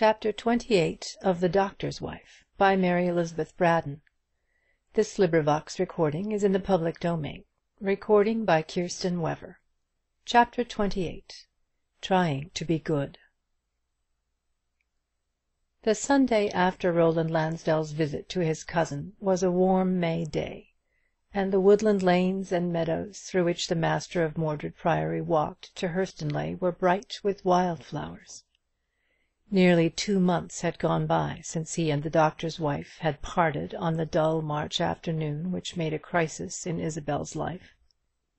Chapter 28 of The Doctor's Wife, by Mary Elizabeth Braddon. This recording is in the public domain. Recording by Kirsten Wever. Chapter 28. Trying to be Good. The Sunday after Roland Lansdell's visit to his cousin was a warm May day, and the woodland lanes and meadows through which the master of Mordred Priory walked to Hurstonleigh were bright with wild flowers. Nearly 2 months had gone by since he and the doctor's wife had parted on the dull March afternoon which made a crisis in Isabel's life.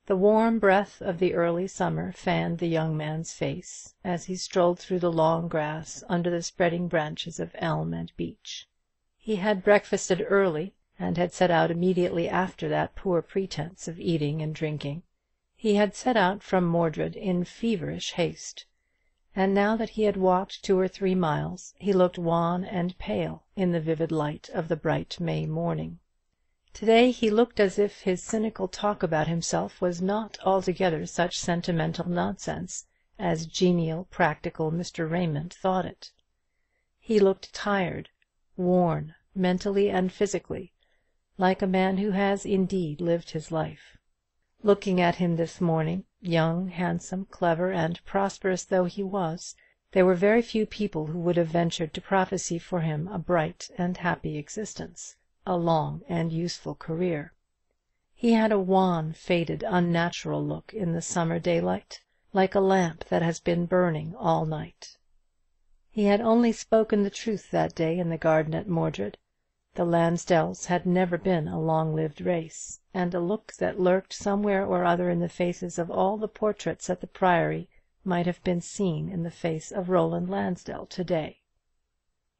The warm breath of the early summer fanned the young man's face as he strolled through the long grass under the spreading branches of elm and beech. He had breakfasted early, and had set out immediately after that poor pretence of eating and drinking. He had set out from Mordred in feverish haste, and now that he had walked 2 or 3 miles, he looked wan and pale in the vivid light of the bright May morning. To-day he looked as if his cynical talk about himself was not altogether such sentimental nonsense as genial, practical Mr. Raymond thought it. He looked tired, worn, mentally and physically, like a man who has indeed lived his life. Looking at him this morning, young, handsome, clever, and prosperous though he was, there were very few people who would have ventured to prophesy for him a bright and happy existence, a long and useful career. He had a wan, faded, unnatural look in the summer daylight, like a lamp that has been burning all night. He had only spoken the truth that day in the garden at Mordred. The Lansdells had never been a long-lived race, and a look that lurked somewhere or other in the faces of all the portraits at the Priory might have been seen in the face of Roland Lansdell to-day.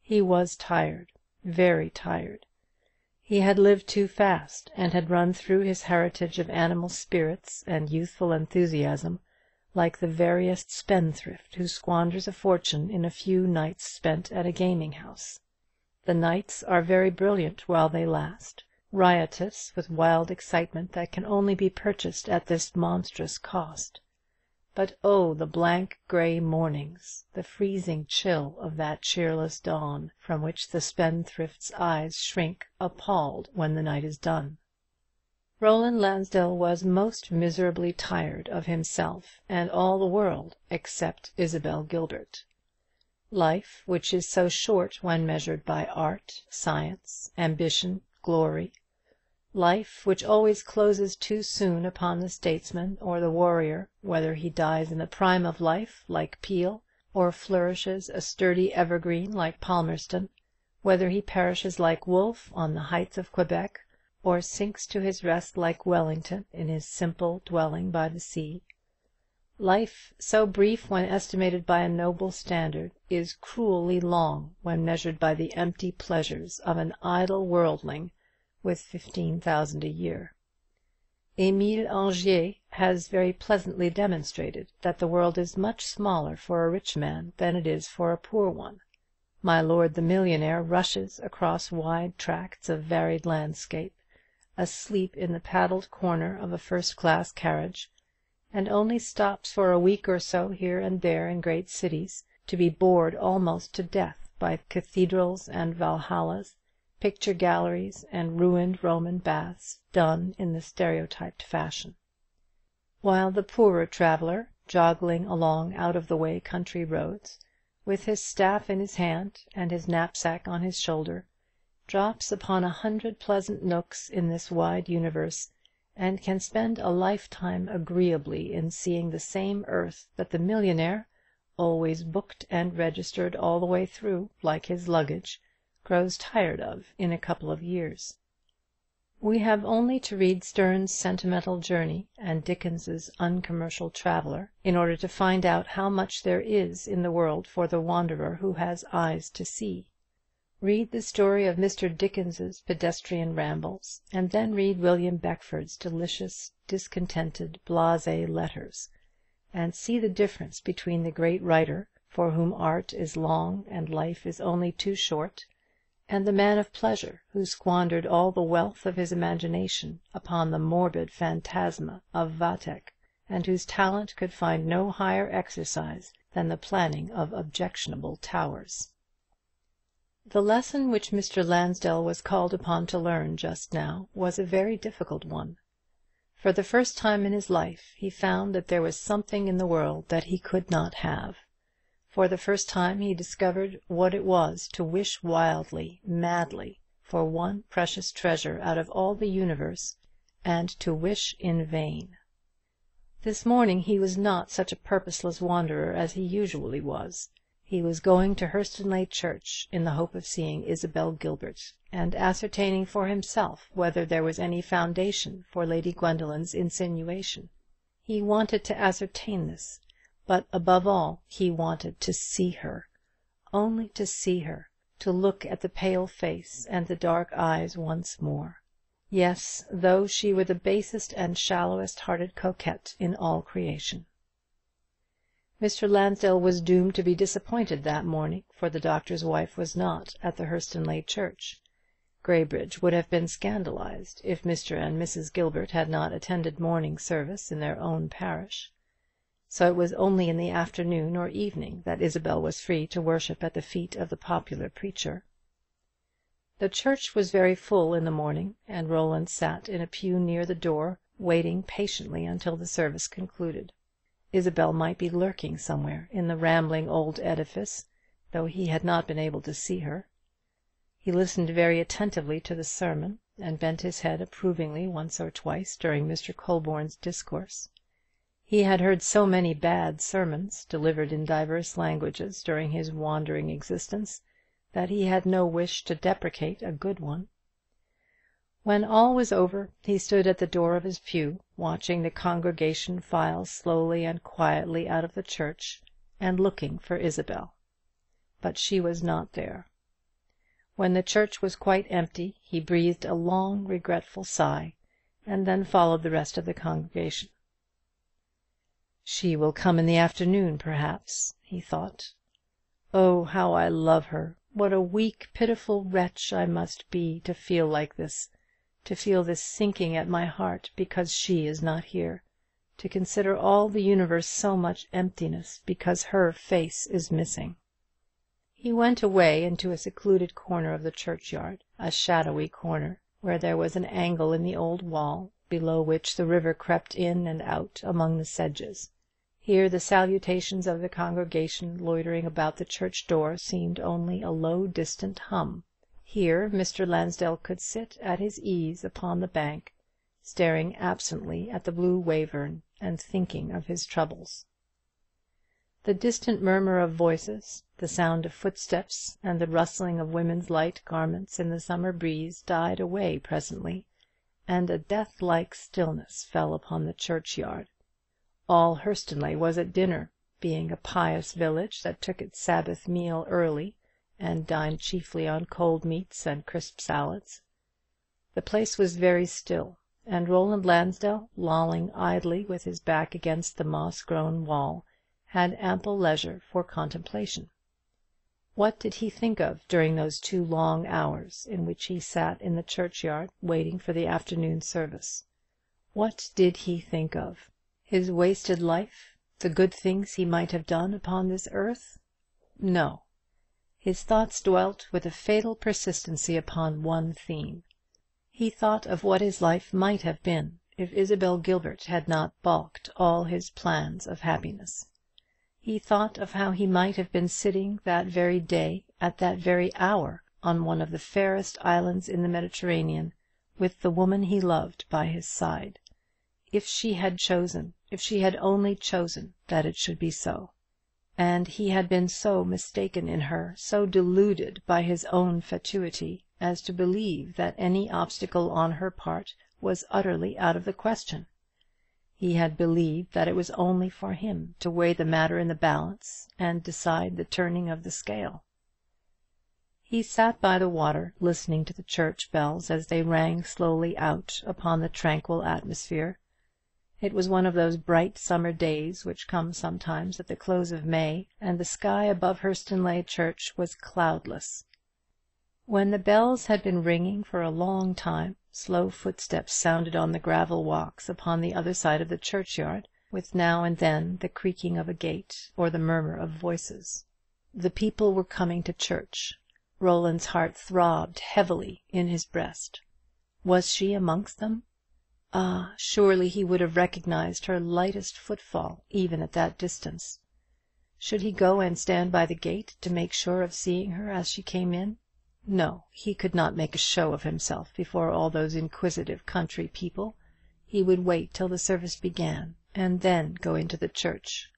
He was tired, very tired. He had lived too fast, and had run through his heritage of animal spirits and youthful enthusiasm like the veriest spendthrift who squanders a fortune in a few nights spent at a gaming-house. The nights are very brilliant while they last, riotous with wild excitement that can only be purchased at this monstrous cost. But oh, the blank grey mornings, the freezing chill of that cheerless dawn, from which the spendthrift's eyes shrink appalled when the night is done. Roland Lansdell was most miserably tired of himself and all the world except Isabel Gilbert. Life, which is so short when measured by art, science, ambition, glory; life which always closes too soon upon the statesman or the warrior, whether he dies in the prime of life like Peel, or flourishes a sturdy evergreen like Palmerston; whether he perishes like Wolfe on the heights of Quebec, or sinks to his rest like Wellington in his simple dwelling by the sea. Life, so brief when estimated by a noble standard, is cruelly long when measured by the empty pleasures of an idle worldling with 15,000 a year. Émile Angier has very pleasantly demonstrated that the world is much smaller for a rich man than it is for a poor one. My lord the millionaire rushes across wide tracts of varied landscape, asleep in the paddled corner of a first-class carriage, and only stops for a week or so here and there in great cities, to be bored almost to death by cathedrals and Valhallas, picture galleries and ruined Roman baths, done in the stereotyped fashion; while the poorer traveller, joggling along out-of-the-way country roads, with his staff in his hand and his knapsack on his shoulder, drops upon 100 pleasant nooks in this wide universe, and can spend a lifetime agreeably in seeing the same earth that the millionaire, always booked and registered all the way through, like his luggage, grows tired of in a couple of years. We have only to read Sterne's Sentimental Journey and Dickens's Uncommercial Traveller in order to find out how much there is in the world for the wanderer who has eyes to see. Read the story of Mr. Dickens's pedestrian rambles, and then read William Beckford's delicious, discontented, blasé letters, and see the difference between the great writer, for whom art is long and life is only too short, and the man of pleasure who squandered all the wealth of his imagination upon the morbid phantasma of Vathek, and whose talent could find no higher exercise than the planning of objectionable towers. The lesson which Mr. Lansdell was called upon to learn just now was a very difficult one. For the first time in his life he found that there was something in the world that he could not have. For the first time he discovered what it was to wish wildly, madly, for one precious treasure out of all the universe, and to wish in vain. This morning he was not such a purposeless wanderer as he usually was. He was going to Hurstonleigh Church in the hope of seeing Isabel Gilbert, and ascertaining for himself whether there was any foundation for Lady Gwendoline's insinuation. He wanted to ascertain this, but above all he wanted to see her, only to see her, to look at the pale face and the dark eyes once more. Yes, though she were the basest and shallowest hearted coquette in all creation. Mr. Lansdell was doomed to be disappointed that morning, for the doctor's wife was not at the Hurstonleigh church. Graybridge would have been scandalized if Mr. and Mrs. Gilbert had not attended morning service in their own parish. So it was only in the afternoon or evening that Isabel was free to worship at the feet of the popular preacher. The church was very full in the morning, and Roland sat in a pew near the door, waiting patiently until the service concluded. Isabel might be lurking somewhere in the rambling old edifice, though he had not been able to see her. He listened very attentively to the sermon, and bent his head approvingly once or twice during Mr. Colborne's discourse. He had heard so many bad sermons, delivered in divers languages during his wandering existence, that he had no wish to deprecate a good one. When all was over, he stood at the door of his pew, watching the congregation file slowly and quietly out of the church, and looking for Isabel. But she was not there. When the church was quite empty, he breathed a long regretful sigh, and then followed the rest of the congregation. "She will come in the afternoon, perhaps," he thought. "Oh, how I love her! What a weak, pitiful wretch I must be to feel like this, to feel this sinking at my heart because she is not here, to consider all the universe so much emptiness because her face is missing." He went away into a secluded corner of the churchyard, a shadowy corner, where there was an angle in the old wall, below which the river crept in and out among the sedges. Here the salutations of the congregation loitering about the church door seemed only a low distant hum. Here Mr. Lansdell could sit at his ease upon the bank, staring absently at the blue Wayverne, and thinking of his troubles. The distant murmur of voices, the sound of footsteps, and the rustling of women's light garments in the summer breeze died away presently, and a death-like stillness fell upon the churchyard. All Hurstonleigh was at dinner, being a pious village that took its Sabbath meal early, and dined chiefly on cold meats and crisp salads. The place was very still, and Roland Lansdell, lolling idly with his back against the moss-grown wall, had ample leisure for contemplation. What did he think of during those 2 long hours in which he sat in the churchyard waiting for the afternoon service? What did he think of? His wasted life? The good things he might have done upon this earth? No. His thoughts dwelt with a fatal persistency upon one theme. He thought of what his life might have been if Isabel Gilbert had not balked all his plans of happiness. He thought of how he might have been sitting that very day, at that very hour, on one of the fairest islands in the Mediterranean, with the woman he loved by his side, if she had chosen, if she had only chosen that it should be so. And he had been so mistaken in her, so deluded by his own fatuity, as to believe that any obstacle on her part was utterly out of the question. He had believed that it was only for him to weigh the matter in the balance and decide the turning of the scale. He sat by the water, listening to the church bells as they rang slowly out upon the tranquil atmosphere. It was one of those bright summer days which come sometimes at the close of May, and the sky above Hurstonleigh church was cloudless. When the bells had been ringing for a long time, slow footsteps sounded on the gravel walks upon the other side of the churchyard, with now and then the creaking of a gate or the murmur of voices. The people were coming to church. Roland's heart throbbed heavily in his breast. Was she amongst them? Ah, surely he would have recognised her lightest footfall even at that distance. Should he go and stand by the gate to make sure of seeing her as she came in? No, he could not make a show of himself before all those inquisitive country people. He would wait till the service began, and then go into the church.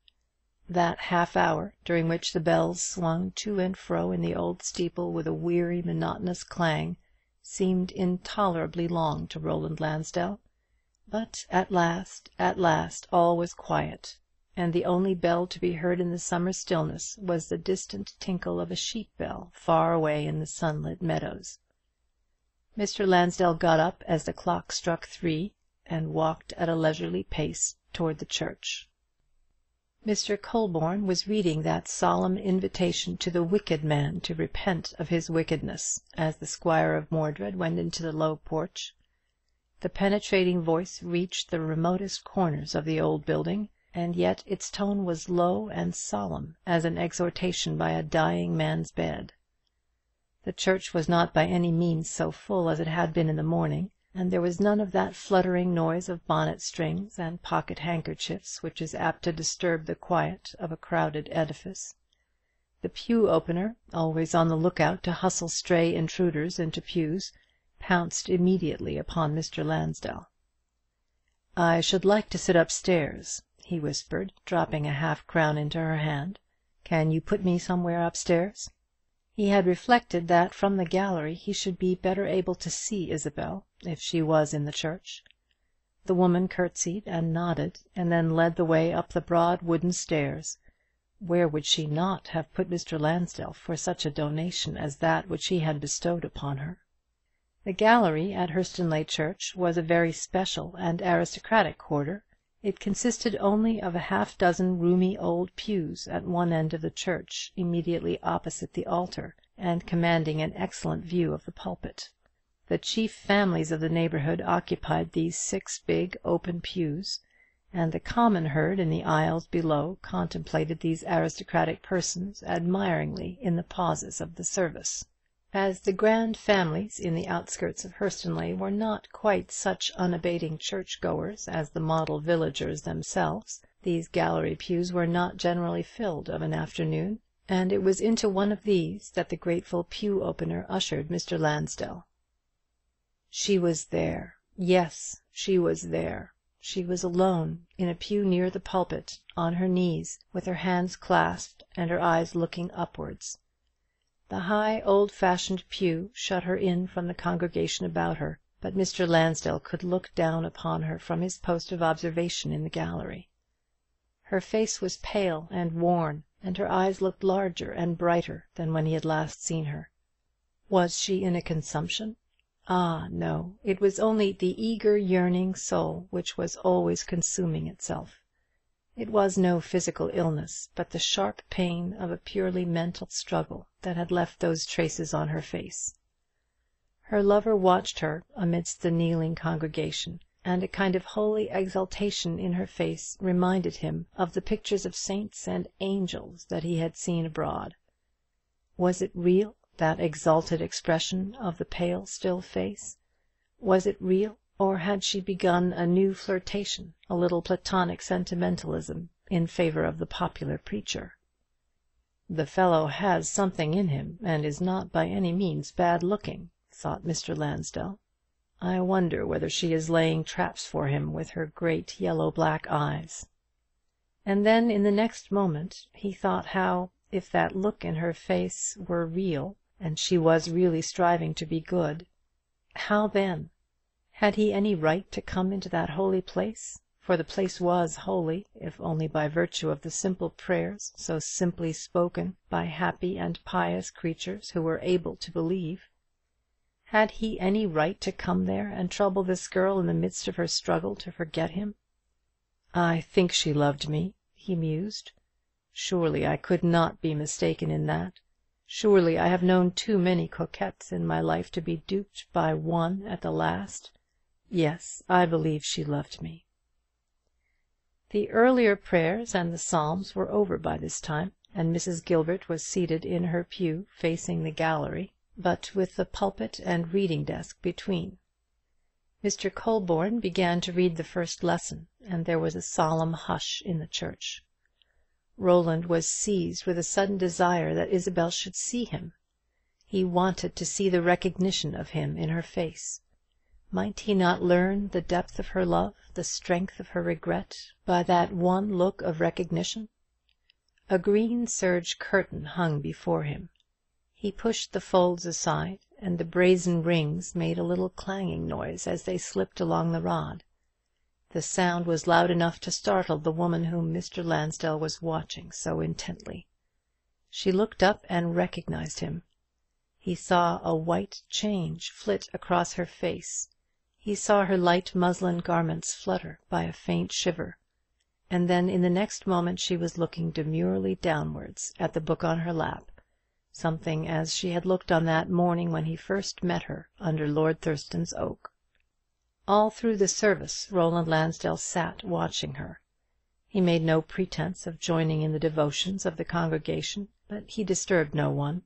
That half hour, during which the bells swung to and fro in the old steeple with a weary monotonous clang, seemed intolerably long to Roland Lansdell. But at last, all was quiet, and the only bell to be heard in the summer stillness was the distant tinkle of a sheep bell far away in the sunlit meadows. Mr. Lansdell got up as the clock struck 3, and walked at a leisurely pace towards the church. Mr. Colborne was reading that solemn invitation to the wicked man to repent of his wickedness, as the Squire of Mordred went into the low porch. The penetrating voice reached the remotest corners of the old building, and yet its tone was low and solemn as an exhortation by a dying man's bed. The church was not by any means so full as it had been in the morning, and there was none of that fluttering noise of bonnet strings and pocket handkerchiefs which is apt to disturb the quiet of a crowded edifice. The pew opener, always on the look-out to hustle stray intruders into pews, pounced immediately upon Mr. Lansdell. "I should like to sit upstairs," he whispered, dropping a half-crown into her hand. "Can you put me somewhere upstairs?" He had reflected that from the gallery he should be better able to see Isabel, if she was in the church. The woman curtsied and nodded, and then led the way up the broad wooden stairs. Where would she not have put Mr. Lansdell for such a donation as that which he had bestowed upon her? The gallery at Hurstonleigh Church was a very special and aristocratic quarter. It consisted only of a half-dozen roomy old pews at one end of the church, immediately opposite the altar, and commanding an excellent view of the pulpit. The chief families of the neighbourhood occupied these 6 big open pews, and the common herd in the aisles below contemplated these aristocratic persons admiringly in the pauses of the service. As the grand families in the outskirts of Hurstonleigh were not quite such unabating church-goers as the model villagers themselves, these gallery pews were not generally filled of an afternoon, and it was into one of these that the grateful pew-opener ushered Mr. Lansdell. She was there. Yes, she was there. She was alone, in a pew near the pulpit, on her knees, with her hands clasped and her eyes looking upwards. The high old-fashioned pew shut her in from the congregation about her, but Mr. Lansdell could look down upon her from his post of observation in the gallery. Her face was pale and worn, and her eyes looked larger and brighter than when he had last seen her. Was she in a consumption? Ah, no, it was only the eager yearning soul which was always consuming itself. It was no physical illness, but the sharp pain of a purely mental struggle that had left those traces on her face. Her lover watched her amidst the kneeling congregation, and a kind of holy exaltation in her face reminded him of the pictures of saints and angels that he had seen abroad. Was it real, that exalted expression of the pale still face? Was it real? Or had she begun a new flirtation, a little platonic sentimentalism, in favour of the popular preacher? "The fellow has something in him, and is not by any means bad looking," thought Mr. Lansdell. "I wonder whether she is laying traps for him with her great yellow-black eyes." And then in the next moment he thought how, if that look in her face were real, and she was really striving to be good, how then? Had he any right to come into that holy place? For the place was holy, if only by virtue of the simple prayers so simply spoken by happy and pious creatures who were able to believe. Had he any right to come there and trouble this girl in the midst of her struggle to forget him? "I think she loved me," he mused. "Surely I could not be mistaken in that. Surely I have known too many coquettes in my life to be duped by one at the last. Yes, I believe she loved me." The earlier prayers and the psalms were over by this time, and Mrs. Gilbert was seated in her pew facing the gallery, but with the pulpit and reading desk between. Mr. Colborne began to read the first lesson, and there was a solemn hush in the church. Roland was seized with a sudden desire that Isabel should see him. He wanted to see the recognition of him in her face. Might he not learn the depth of her love, the strength of her regret, by that one look of recognition? A green serge curtain hung before him. He pushed the folds aside, and the brazen rings made a little clanging noise as they slipped along the rod. The sound was loud enough to startle the woman whom Mr. Lansdell was watching so intently. She looked up and recognized him. He saw a white change flit across her face. He saw her light muslin garments flutter by a faint shiver, and then in the next moment she was looking demurely downwards at the book on her lap, something as she had looked on that morning when he first met her under Lord Thurston's oak. All through the service Roland Lansdell sat watching her. He made no pretence of joining in the devotions of the congregation, but he disturbed no one.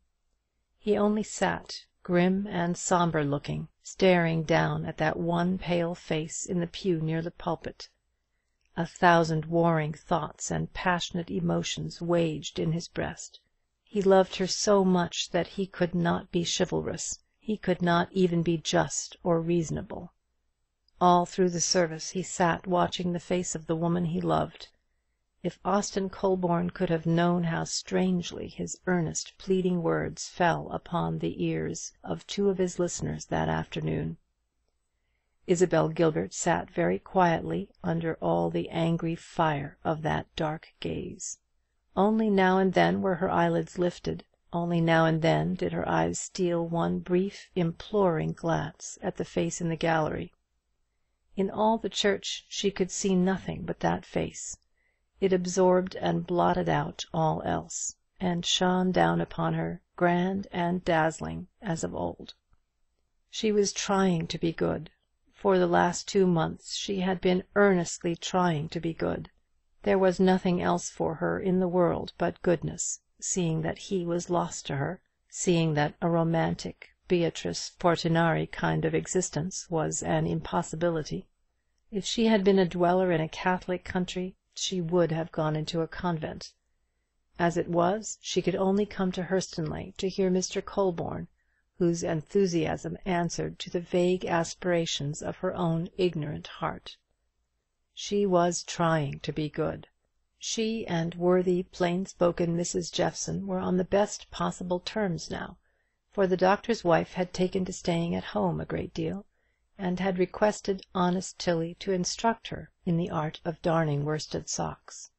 He only sat, grim and sombre looking, staring down at that one pale face in the pew near the pulpit. A thousand warring thoughts and passionate emotions waged in his breast. He loved her so much that he could not be chivalrous, he could not even be just or reasonable. All through the service he sat watching the face of the woman he loved. If Austin Colborne could have known how strangely his earnest pleading words fell upon the ears of two of his listeners that afternoon. Isabel Gilbert sat very quietly under all the angry fire of that dark gaze. Only now and then were her eyelids lifted, only now and then did her eyes steal one brief imploring glance at the face in the gallery. In all the church she could see nothing but that face. It absorbed and blotted out all else, and shone down upon her, grand and dazzling as of old. She was trying to be good. For the last 2 months she had been earnestly trying to be good. There was nothing else for her in the world but goodness, seeing that he was lost to her, seeing that a romantic Beatrice Portinari kind of existence was an impossibility. If she had been a dweller in a Catholic country, she would have gone into a convent. As it was, she could only come to Hurstonleigh to hear Mr. Colborne, whose enthusiasm answered to the vague aspirations of her own ignorant heart. She was trying to be good. She and worthy plain-spoken Mrs. Jeffson were on the best possible terms now, for the doctor's wife had taken to staying at home a great deal, and had requested honest Tilly to instruct her in the art of darning worsted socks.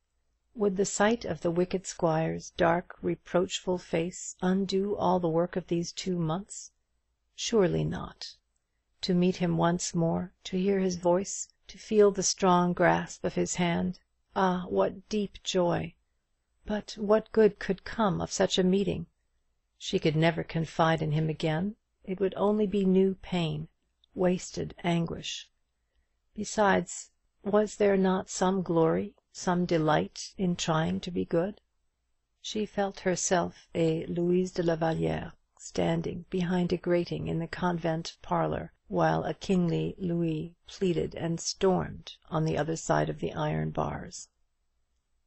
Would the sight of the wicked squire's dark reproachful face undo all the work of these 2 months? Surely not. To meet him once more, to hear his voice, to feel the strong grasp of his hand, ah, what deep joy! But what good could come of such a meeting? She could never confide in him again. It would only be new pain, wasted anguish. Besides, was there not some glory, some delight in trying to be good? She felt herself a Louise de la Vallière, standing behind a grating in the convent parlour, while a kingly Louis pleaded and stormed on the other side of the iron bars.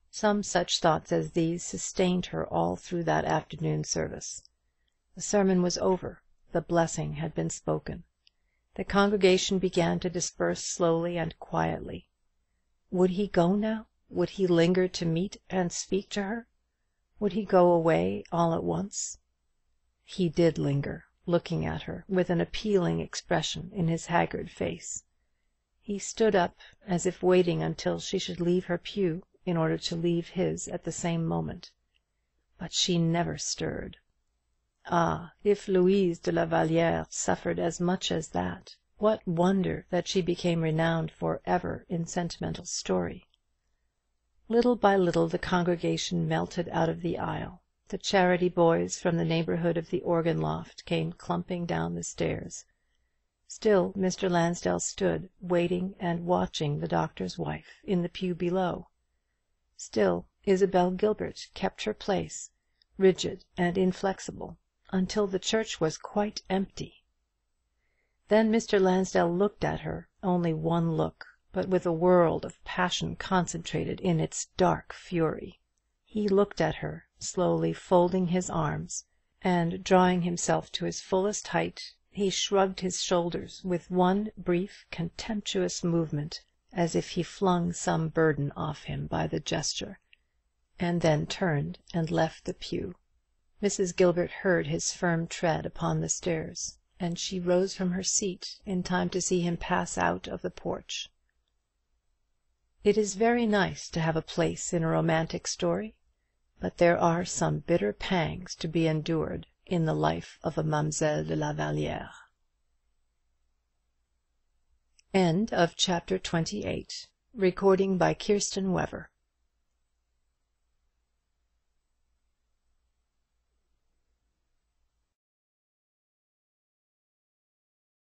Some such thoughts as these sustained her all through that afternoon service. The sermon was over. The blessing had been spoken. The congregation began to disperse slowly and quietly. Would he go now? Would he linger to meet and speak to her? Would he go away all at once? He did linger, looking at her with an appealing expression in his haggard face. He stood up, as if waiting until she should leave her pew, in order to leave his at the same moment. But she never stirred. Ah, if Louise de la Vallière suffered as much as that, what wonder that she became renowned for ever in sentimental story. Little by little the congregation melted out of the aisle. The charity boys from the neighbourhood of the organ loft came clumping down the stairs. Still Mr. Lansdell stood, waiting and watching the doctor's wife in the pew below. Still Isabel Gilbert kept her place, rigid and inflexible, until the church was quite empty. Then Mr. Lansdell looked at her, only one look, but with a world of passion concentrated in its dark fury. He looked at her, slowly folding his arms, and drawing himself to his fullest height, he shrugged his shoulders with one brief contemptuous movement, as if he flung some burden off him by the gesture, and then turned and left the pew. Mrs. Gilbert heard his firm tread upon the stairs, and she rose from her seat in time to see him pass out of the porch. It is very nice to have a place in a romantic story, but there are some bitter pangs to be endured in the life of a Mademoiselle de la Vallière. End of Chapter 28. Recording by Kirsten Weber.